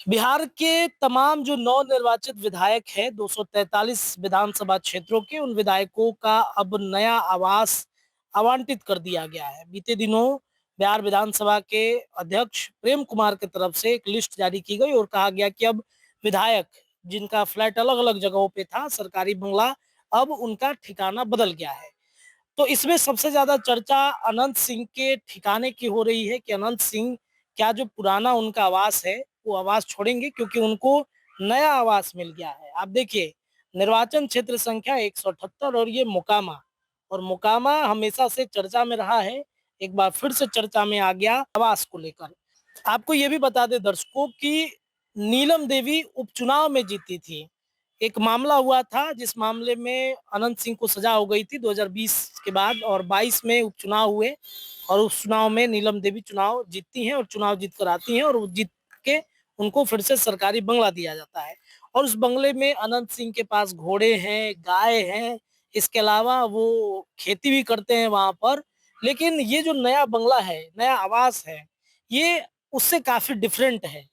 बिहार के तमाम जो नवनिर्वाचित विधायक हैं 243 विधानसभा क्षेत्रों के उन विधायकों का अब नया आवास आवंटित कर दिया गया है। बीते दिनों बिहार विधानसभा के अध्यक्ष प्रेम कुमार की तरफ से एक लिस्ट जारी की गई और कहा गया कि अब विधायक जिनका फ्लैट अलग-अलग जगहों पे था, सरकारी बंगला, अब उनका ठिकाना बदल गया है। तो इसमें सबसे ज़्यादा चर्चा अनंत सिंह के ठिकाने की हो रही है कि अनंत सिंह क्या जो पुराना उनका आवास है, वो आवास छोड़ेंगे क्योंकि उनको नया आवास मिल गया है। आप देखिए, निर्वाचन क्षेत्र संख्या 178 और ये मोकामा और मोकामा हमेशा से चर्चा में रहा है, एक बार फिर से चर्चा में आ गया आवास को लेकर। आपको ये भी बता दें दर्शकों कि नीलम देवी उपचुनाव में जीती थी। एक मामला हुआ था जिस मामले में अनंत सिंह को सजा हो गई थी 2020 के बाद और 22 में उपचुनाव हुए और उस चुनाव में नीलम देवी चुनाव जीतती हैं और चुनाव जीत कर आती हैं और वो जीत के उनको फिर से सरकारी बंगला दिया जाता है और उस बंगले में अनंत सिंह के पास घोड़े हैं, गाय हैं, इसके अलावा वो खेती भी करते हैं वहाँ पर। लेकिन ये जो नया बंगला है, नया आवास है, ये उससे काफ़ी डिफरेंट है।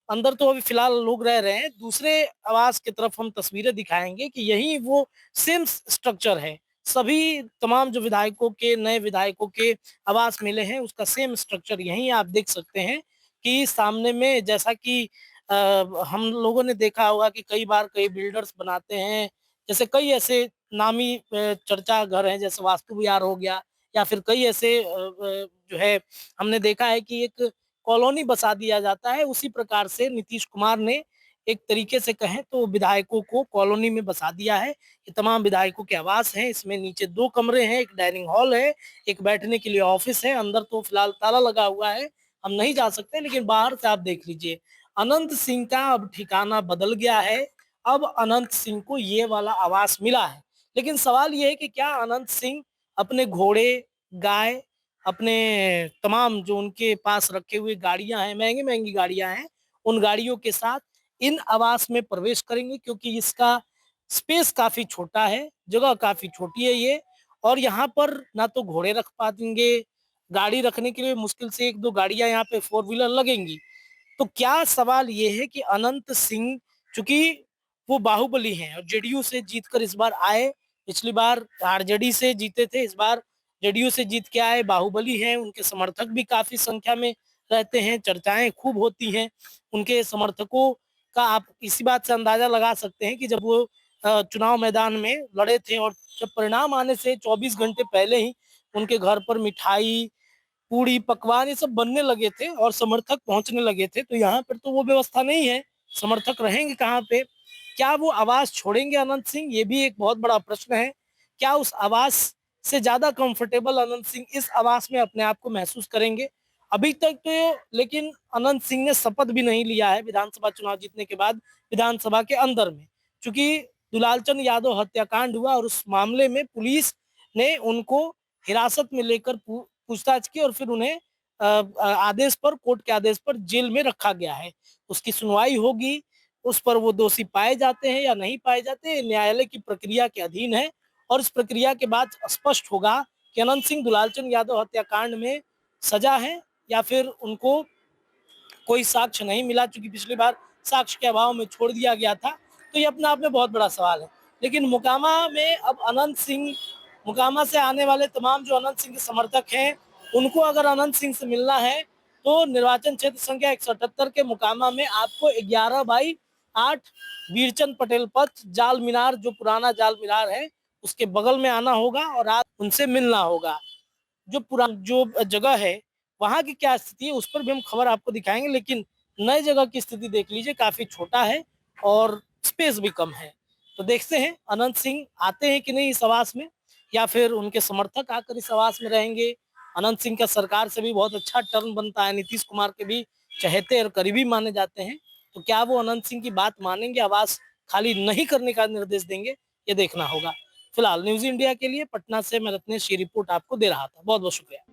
अंदर तो अभी फिलहाल लोग रह रहे हैं, दूसरे आवास की तरफ हम तस्वीरें दिखाएँगे कि यही वो सेम स्ट्रक्चर है। सभी तमाम जो विधायकों के नए विधायकों के आवास मिले हैं, उसका सेम स्ट्रक्चर यहीं आप देख सकते हैं कि सामने में जैसा कि हम लोगों ने देखा होगा कि कई बार कई बिल्डर्स बनाते हैं, जैसे कई ऐसे नामी चर्चा घर हैं, जैसे वास्तु विहार हो गया या फिर कई ऐसे जो है हमने देखा है कि एक कॉलोनी बसा दिया जाता है, उसी प्रकार से नीतीश कुमार ने एक तरीके से कहें तो विधायकों को कॉलोनी में बसा दिया है। ये तमाम विधायकों के आवास हैं, इसमें नीचे 2 कमरे हैं, एक डाइनिंग हॉल है, एक बैठने के लिए ऑफिस है, अंदर तो फिलहाल ताला लगा हुआ है, हम नहीं जा सकते लेकिन बाहर से आप देख लीजिए। अनंत सिंह का अब ठिकाना बदल गया है, अब अनंत सिंह को ये वाला आवास मिला है। लेकिन सवाल ये है कि क्या अनंत सिंह अपने घोड़े, गाय अपने तमाम जो उनके पास रखे हुए गाड़ियाँ हैं, महँगी-महँगी गाड़ियाँ हैं, उन गाड़ियों के साथ इन आवास में प्रवेश करेंगे क्योंकि इसका स्पेस काफ़ी छोटा है, जगह काफ़ी छोटी है ये और यहाँ पर ना तो घोड़े रख पाएँगे, गाड़ी रखने के लिए मुश्किल से 1-2 गाड़ियाँ यहाँ पे फ़ोर व्हीलर लगेंगी। तो क्या सवाल ये है कि अनंत सिंह चूँकि वो बाहुबली हैं और जेडीयू से जीतकर इस बार आए, पिछली बार आरजेडी से जीते थे, इस बार जेडीयू से जीत के आए, बाहुबली हैं, उनके समर्थक भी काफ़ी संख्या में रहते हैं, चर्चाएँ खूब होती हैं। उनके समर्थकों का आप इसी बात से अंदाज़ा लगा सकते हैं कि जब वो चुनाव मैदान में लड़े थे और जब परिणाम आने से 24 घंटे पहले ही उनके घर पर मिठाई पूड़ी, पकवान ये सब बनने लगे थे और समर्थक पहुँचने लगे थे, तो यहाँ पर तो वो व्यवस्था नहीं है, समर्थक रहेंगे कहाँ पे? क्या वो आवास छोड़ेंगे अनंत सिंह? ये भी एक बहुत बड़ा प्रश्न है। क्या उस आवास से ज़्यादा कंफर्टेबल अनंत सिंह इस आवास में अपने आप को महसूस करेंगे? अभी तक तो लेकिन अनंत सिंह ने शपथ भी नहीं लिया है विधानसभा चुनाव जीतने के बाद विधानसभा के अंदर में, चूँकि दुलालचंद यादव हत्याकांड हुआ और उस मामले में पुलिस ने उनको हिरासत में लेकर पूछताछ की और फिर उन्हें आदेश पर कोर्ट के आदेश पर जेल में रखा गया है। उसकी सुनवाई होगी, उस पर वो दोषी पाए जाते हैं या नहीं पाए जाते, ये न्यायालय की प्रक्रिया के अधीन है और इस प्रक्रिया के बाद स्पष्ट होगा कि अनंत सिंह दुलालचंद यादव हत्याकांड में सजा है या फिर उनको कोई साक्ष्य नहीं मिला चूँकि पिछली बार साक्ष्य के अभाव में छोड़ दिया गया था, तो ये अपने आप में बहुत बड़ा सवाल है। लेकिन मोकामा में अब अनंत सिंह मोकामा से आने वाले तमाम जो अनंत सिंह के समर्थक हैं, उनको अगर अनंत सिंह से मिलना है, तो निर्वाचन क्षेत्र संख्या 178 के मोकामा में आपको 11/8 वीरचंद पटेल पथ, जाल मीनार जो पुराना जाल मीनार है, उसके बगल में आना होगा और आप उनसे मिलना होगा। जो जगह है, वहाँ की क्या स्थिति है उस पर भी हम खबर आपको दिखाएँगे लेकिन नए जगह की स्थिति देख लीजिए काफ़ी छोटा है और स्पेस भी कम है। तो देखते हैं अनंत सिंह आते हैं कि नहीं इस आवास में या फिर उनके समर्थक आकर इस आवास में रहेंगे। अनंत सिंह का सरकार से भी बहुत अच्छा टर्न बनता है, नीतीश कुमार के भी चहेते और करीबी माने जाते हैं। तो क्या वो अनंत सिंह की बात मानेंगे, आवास खाली नहीं करने का निर्देश देंगे, ये देखना होगा। फिलहाल न्यूज़ इंडिया के लिए पटना से मैं रत्नेश ये रिपोर्ट आपको दे रहा था। बहुत-बहुत शुक्रिया।